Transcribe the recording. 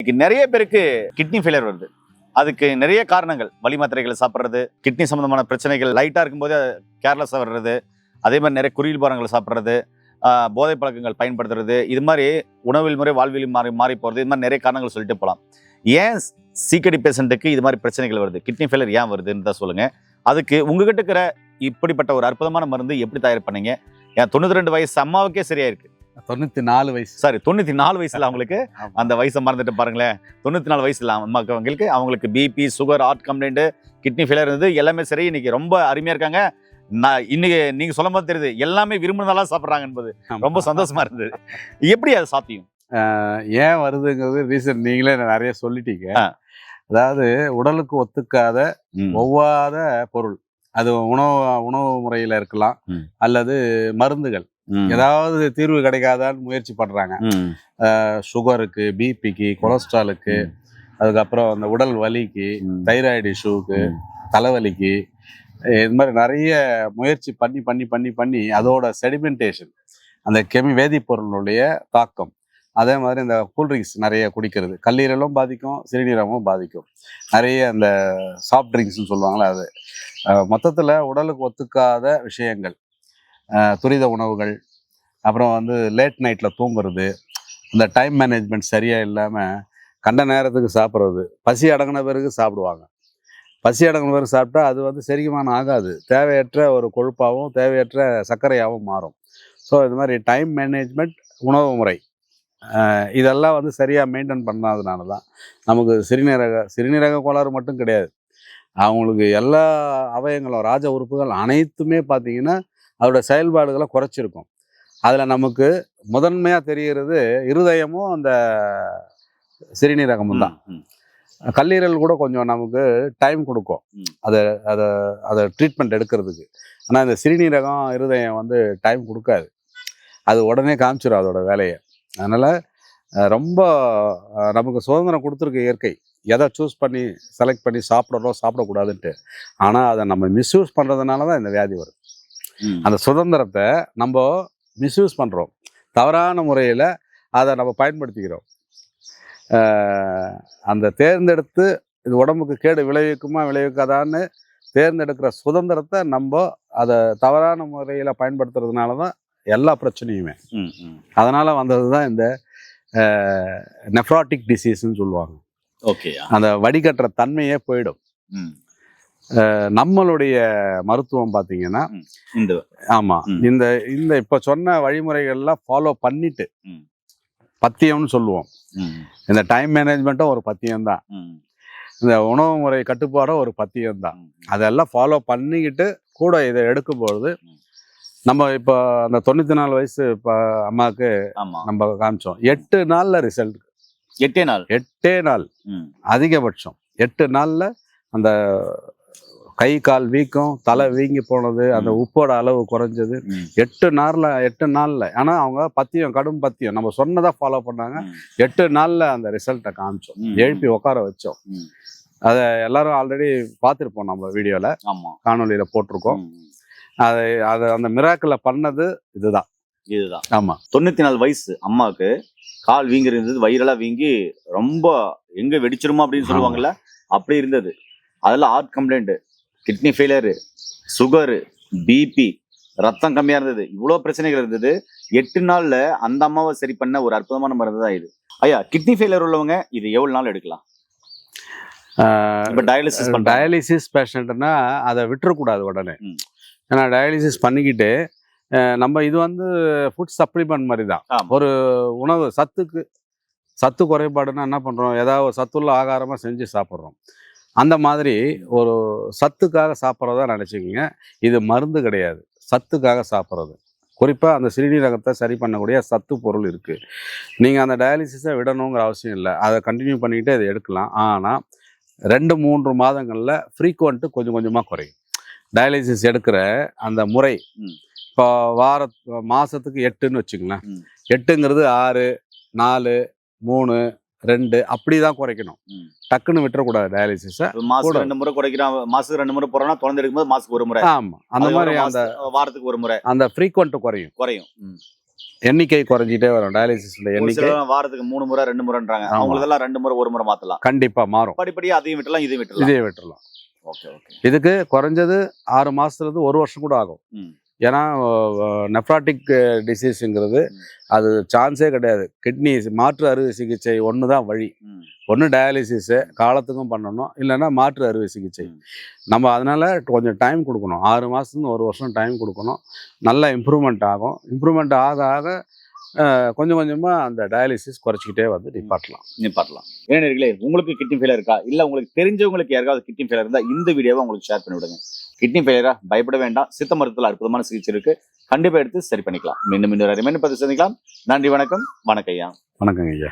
இன்னைக்கு நிறைய பேருக்கு கிட்னி ஃபெயிலியர் வருது. அதுக்கு நிறைய காரணங்கள். வலி மாத்திரைகளை சாப்பிட்றது, கிட்னி சம்பந்தமான பிரச்சனைகள், லைட்டாக இருக்கும்போது கேர்லெஸ்ஸாக வர்றது, அதே மாதிரி நிறைய குறுகிய பானங்களை சாப்பிட்றது, போதை பழக்கங்கள் பயன்படுத்துறது, இது மாதிரி உணவில் முறை வாழ்வியல் மாறி போகிறது, இது மாதிரி நிறைய காரணங்கள் சொல்லிட்டு போகலாம். ஏன் சிகடி பேஷண்ட்டுக்கு இது மாதிரி பிரச்சனைகள் வருது, கிட்னி ஃபெயிலியர் ஏன் வருதுன்னு தான் சொல்லுங்க. அதுக்கு உங்ககிட்ட இருக்கிற இப்படிப்பட்ட ஒரு அற்புதமான மருந்து எப்படி தயார் பண்ணீங்க? ஏன் 92 வயசு அம்மாவுக்கே சரியா இருக்கு. 94 வயசு. சாரி, 94 வயசுல அவங்களுக்கு அந்த வயசை மறந்துட்டு பாருங்களேன். 94 வயசுல அவங்களுக்கு BP, sugar, heart complaint, kidney failure இருந்தது, எல்லாமே சரி. இன்னைக்கு ரொம்ப அருமையா இருக்காங்க. நான் இன்னைக்கு நீங்க சொல்லும் போது தெரியுது எல்லாமே விரும்பினதெல்லாம் சாப்பிட்றாங்க என்பது ரொம்ப சந்தோஷமா இருந்தது. எப்படி அது சாத்தியம்? ஏன் வருதுங்கிறது ரீசன் நீங்களே நிறைய சொல்லிட்டீங்க. அதாவது உடலுக்கு ஒத்துக்காத ஒவ்வாத பொருள், அது உணவு முறையில இருக்கலாம், அல்லது மருந்துகள் ஏதாவது தீர்வு கிடைக்காதான்னு முயற்சி பண்றாங்க. சுகருக்கு, பிபிக்கு, கொலஸ்ட்ராலுக்கு, அதுக்கப்புறம் அந்த உடல் வலிக்கு, தைராய்டு இஷ்யூக்கு, தலைவலிக்கு, இது மாதிரி நிறைய முயற்சி பண்ணி பண்ணி பண்ணி பண்ணி அதோட செடிமெண்டேஷன், அந்த வேதிப்பொருளுடைய தாக்கம், அதே மாதிரி இந்த கூல்ட்ரிங்க்ஸ் நிறைய குடிக்கிறது கல்லீரலும் பாதிக்கும், சிறுநீரகமும் பாதிக்கும். நிறைய அந்த சாஃப்ட் ட்ரிங்க்ஸ்ன்னு சொல்லுவாங்களே அது. மொத்தத்தில் உடலுக்கு ஒத்துக்காத விஷயங்கள், துரித உணவுகள், அப்புறம் வந்து லேட் நைட்டில் தூங்குறது, இந்த டைம் மேனேஜ்மெண்ட் சரியாக இல்லாமல் கண்ட நேரத்துக்கு சாப்பிட்றது, பசி அடங்கின பிறகு சாப்பிடுவாங்க. பசி அடங்கின பிறகு சாப்பிட்டா அது வந்து செரிமானம் ஆகாது, தேவையற்ற ஒரு கொழுப்பாகவும் தேவையற்ற சர்க்கரையாகவும் மாறும். ஸோ இது மாதிரி டைம் மேனேஜ்மெண்ட், உணவு முறை, இதெல்லாம் வந்து சரியாக மெயின்டைன் பண்ணாதனால தான் நமக்கு சிறுநீரக கோளாறு மட்டும் கிடையாது, அவங்களுக்கு எல்லா அவயங்களும், ராஜ உறுப்புகள் அனைத்துமே பார்த்தீங்கன்னா அதோட செயல்பாடுகளை குறைச்சிருக்கும். அதில் நமக்கு முதன்மையாக தெரிகிறது இருதயமும் அந்த சிறுநீரகமும் தான். கல்லீரல் கூட கொஞ்சம் நமக்கு டைம் கொடுக்கும் அதை ட்ரீட்மெண்ட் எடுக்கிறதுக்கு. ஆனால் இந்த சிறுநீரகம், இருதயம் வந்து டைம் கொடுக்காது, அது உடனே காமிச்சிடும் அதோட வேலையை. அதனால் ரொம்ப நமக்கு சுதந்திரம் கொடுத்துருக்கு இயற்கை, எதை சூஸ் பண்ணி செலக்ட் பண்ணி சாப்பிட்றோம் சாப்பிடக்கூடாதுன்ட்டு. ஆனால் அதை நம்ம மிஸ்யூஸ் பண்ணுறதுனால தான் இந்த வியாதி வரும். அந்த சுதந்திரத்தை நம்ம மிஸ்யூஸ் பண்ணுறோம், தவறான முறையில் அதை நம்ம பயன்படுத்திக்கிறோம். அந்த தேர்ந்தெடுத்து இது உடம்புக்கு கேடு விளைவிக்குமா விளைவிக்காதான்னு தேர்ந்தெடுக்கிற சுதந்திரத்தை நம்ம அதை தவறான முறையில் பயன்படுத்துறதுனால தான் எல்லா பிரச்சனையுமே. அதனால் வந்தது தான் இந்த நெஃப்ராட்டிக் டிசீஸ்ன்னு சொல்லுவாங்க. ஓகே, அந்த வடிகட்டுற தன்மையே போயிடும். நம்மளுடைய மருத்துவம் பார்த்தீங்கன்னா ஆமாம், இந்த இந்த இப்போ சொன்ன வழிமுறைகள்லாம் ஃபாலோ பண்ணிட்டு, பத்தியம்னு சொல்லுவோம், இந்த டைம் மேனேஜ்மெண்ட்டும் ஒரு பத்தியம்தான், இந்த உணவு முறை கட்டுப்பாடும் ஒரு பத்தியம்தான். அதெல்லாம் ஃபாலோ பண்ணிக்கிட்டு கூட இதை எடுக்கும்பொழுது நம்ம இப்போ அந்த 94 வயசு இப்போ அம்மாவுக்கு நம்ம காமிச்சோம், 8 நாளில் ரிசல்ட். 8 நாள் அதிகபட்சம். 8 நாளில் அந்த கை கால் வீக்கம், தலை வீங்கி போனது, அந்த உப்போட அளவு குறைஞ்சது 8 நாளில். ஆனால் அவங்க பத்தியம், கடும் பத்தியம், நம்ம சொன்னதாக ஃபாலோ பண்ணாங்க. 8 நாளில் அந்த ரிசல்ட்டை காமிச்சோம், எழுப்பி உட்கார வச்சோம். அதை எல்லாரும் ஆல்ரெடி பார்த்துருப்போம், நம்ம வீடியோவில், காணொலியில் போட்டிருக்கோம். அதை அந்த மிராக்கிள பண்ணது இதுதான். ஆமாம், 94 வயசு அம்மாவுக்கு கால் வீங்கி இருந்தது, வயிறெல்லாம் வீங்கி ரொம்ப எங்க வெடிச்சிருமா அப்படின்னு சொல்லுவாங்கல்ல, அப்படி இருந்தது. அதெல்லாம் heart complaint, kidney failure, sugar, BP, ரத்தம் கம்மியா இருந்தது, இவ்வளோ பிரச்சனைகள் இருந்தது. 8 நாள்ல அந்த அம்மாவை சரி பண்ண ஒரு அற்புதமான மருந்து தான் இது. ஐயா, கிட்னி ஃபெயிலியர் உள்ளவங்க இது எவ்வளவு நாள் எடுக்கலாம்? டயாலிசிஸ் பேஷண்ட்னா அதை விட்டுறக்கூடாது உடனே. ஏன்னா டயாலிசிஸ் பண்ணிக்கிட்டு நம்ம இது வந்து ஃபுட் சப்ளிமெண்ட் மாதிரி தான். ஒரு உணவு சத்து குறைபாடுன்னா என்ன பண்ணுறோம், ஏதாவது சத்துள்ள ஆகாரமாக செஞ்சு சாப்பிட்றோம். அந்த மாதிரி ஒரு சத்துக்காக சாப்பிட்றதா நினச்சிக்கிங்க. இது மருந்து கிடையாது, சத்துக்காக சாப்பிட்றது. குறிப்பாக அந்த சிறுநீரகத்தை சரி பண்ணக்கூடிய சத்து பொருள் இருக்குது. நீங்கள் அந்த டயாலிசிஸை விடணுங்கிற அவசியம் இல்லை, அதை கண்டினியூ பண்ணிக்கிட்டே இதை எடுக்கலாம். ஆனால் 2-3 மாதங்களில் ஃப்ரீக்வெண்ட்டு கொஞ்சம் கொஞ்சமாக குறையும். டயாலிசிஸ் எடுக்கிற அந்த முறை இப்போ மாதத்துக்கு 8ன்னு வச்சுங்களேன். 8ங்கிறது 6, 4, 3, 2 அப்படி தான் குறைக்கணும். டக்குன்னு விட்டுறக்கூடாது டயாலிசிஸை. மாதத்துக்கு 2 முறை குறைக்கிறோம், மாதத்துக்கு 2 முறை போகிறோம்னா குழந்தை எடுக்கும்போது மாதத்துக்கு 1 முறை. ஆமாம், அந்த மாதிரி அந்த வாரத்துக்கு 1 முறை அந்த ஃப்ரீக்வெண்ட் குறையும். எண்ணிக்கை குறைஞ்சிட்டே வரும். டயாலிசிஸோட ஒரு எண்ணிக்கை சிலர் வாரத்துக்கு 3 முறை 2 முறைன்றாங்க. ஆமா. அவங்களதெல்லாம் 2 முறை 1 முறை மாத்தலாம். கண்டிப்பா மாறும். படிப்படியா அதையும் விட்டுலாம் இதையும் விட்டுலாம். இதே விட்டுறலாம். Okay okay. இதுக்கு குறைஞ்சது 6 மாசத்துலேருந்து 1 வருஷம் கூட ஆகும். ம். ஏன்னா நெஃப்ராட்டிக் டிசீஸுங்கிறது ம். அது சான்ஸே கிடையாது. கிட்னி மாற்று அறுவை சிகிச்சை ஒன்று தான் வழி. ம். ஒன்று டயாலிசிஸு காலத்துக்கும் பண்ணணும், இல்லைன்னா மாற்று அறுவை சிகிச்சை. ம். நம்ம அதனால் கொஞ்சம் டைம் கொடுக்கணும். 6 மாதத்துலேருந்து 1 வருஷம் டைம் கொடுக்கணும். நல்லா இம்ப்ரூவ்மெண்ட் ஆகும். இம்ப்ரூவ்மெண்ட் ஆக ஆக கொஞ்சம் கொஞ்சமாக அந்த டயாலிசிஸ் குறைச்சிக்கிட்டே வந்து நிப்பாட்டலாம். ஏனே உங்களுக்கு கிட்னி ஃபெயிலியர் இருக்கா, இல்லை உங்களுக்கு தெரிஞ்சவங்களுக்கு யாருக்காவது கிட்னி ஃபெயிலியர் இருந்தால் இந்த வீடியோவை உங்களுக்கு ஷேர் பண்ணி விடுங்க. கிட்னி ஃபெயிலியரா பயப்பட வேண்டாம். சித்த மருத்துவத்தில் அற்புதமான சிகிச்சை இருக்கு. கண்டிப்பாக எடுத்து சரி பண்ணிக்கலாம். மீண்டும் இன்னொரு அருமையான பதிவு சந்திக்கலாம். நன்றி, வணக்கம். வணக்கம் ஐயா. வணக்கங்க ஐயா.